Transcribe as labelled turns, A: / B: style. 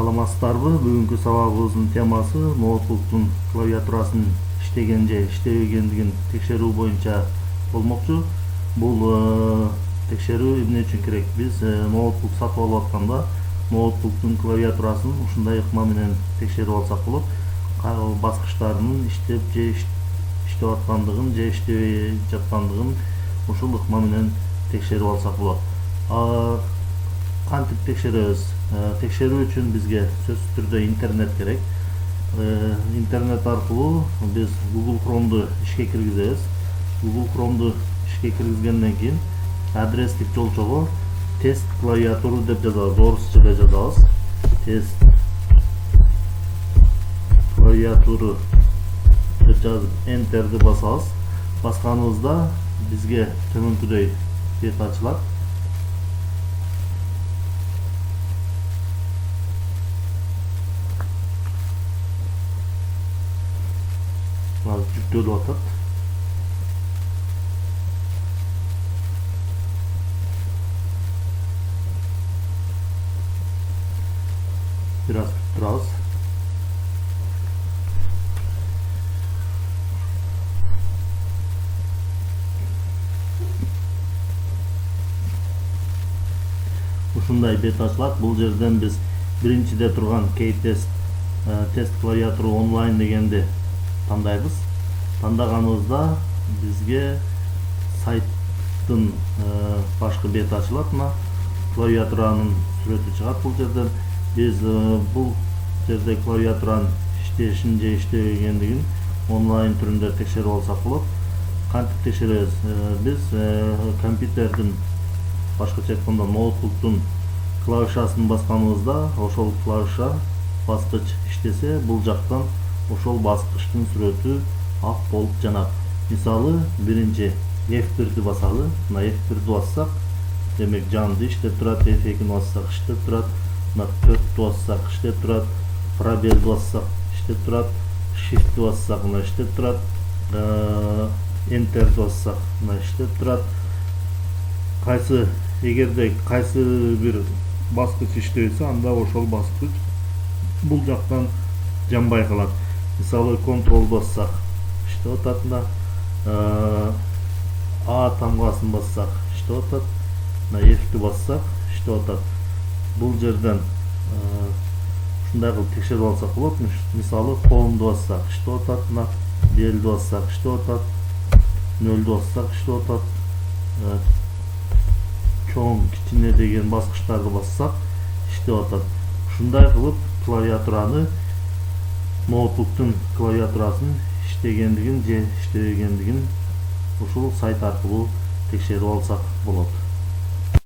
A: Саламатсыздарбы? Бүгүнкү сабагыбыздын темасы ноутбуктун клавиатурасын иштеген же иштебегендигин текшерүү боюнча болмокчу. Бул текшерүү эмне үчүн керек? Биз ноутбук сатып алып атканда ноутбуктун клавиатурасын ушундай ыкма менен текшерип алсак болот. Баскычтарынын иштеп же иштеп аткандыгын же иштебей жаткандыгын ушул ыкма менен текшерип алсак болот. Кантип текшеребиз? Текшерүү үчүн бизге сөзсүз түрдө интернет керек. Интернет аркылуу биз Google Chrome'ду ишке киргизебиз. Google Chrome'ду ишке киргизгенден кийин адрестик жолчого тест клавиатуру деп жазабыз. Орусча деп жазабыз. Тест клавиатуру деп жазып Enter'ди басабыз. Басканыбызда бизге төмөнкүдөй бет ачылат. Жүктөлүп атат. Бир аз күтүп турабыз. Ушундай бет ачылат. Бул жерден биз биринчиде турган K-Test тест клавиатура онлайн дегенди тандайбыз. Тандаганыбызда бизге сайттын башкы бети ачылат. Мына клавиатуранын сүрөтү чыгат бул жерден. Биз бул жерде клавиатуранын иштешин же иштебегендигин онлайн түрүндө текшерип алсак болот. Кантип текшеребиз? Биз компьютердин башкача айтканда ноутбуктун клавишасын басканыбызда ошол клавиша баскыч иштесе, бул жактан ошол баскычтын сүрөтү ак болуп жанат. Мисалы, биринчи F1'ди басалы. Мына F1'ди бассак, демек жанды иштеп турат. F2'ни бассак иштеп турат. Мына 4'ди бассак иштеп турат. Пробелди бассак иштеп турат. Shift'ди бассак мына иштеп турат. Enter'ди бассак мына иштеп турат. Эгерде кайсы бир баскыч иштебесе, анда ошол баскыч бул жактан жанбай калат. Мисалы, Ctrl бассак иштеп атат. А тамгасын бассак иштеп атат. F''ди бассак иштеп атат. Бул жерден ушундай кылып текшерип алсак болот. Мисалы, Home'ду бассак иштеп атат. B'ди бассак иштеп атат. 0'ду бассак иштеп атат. Чоң, кичине деген баскычтарды бассак иштеп атат. Ушундай кылып клавиатураны, ноутбуктун клавиатурасын иштегендигин же иштебегендигин ушул сайт аркылуу текшерип алсак болот.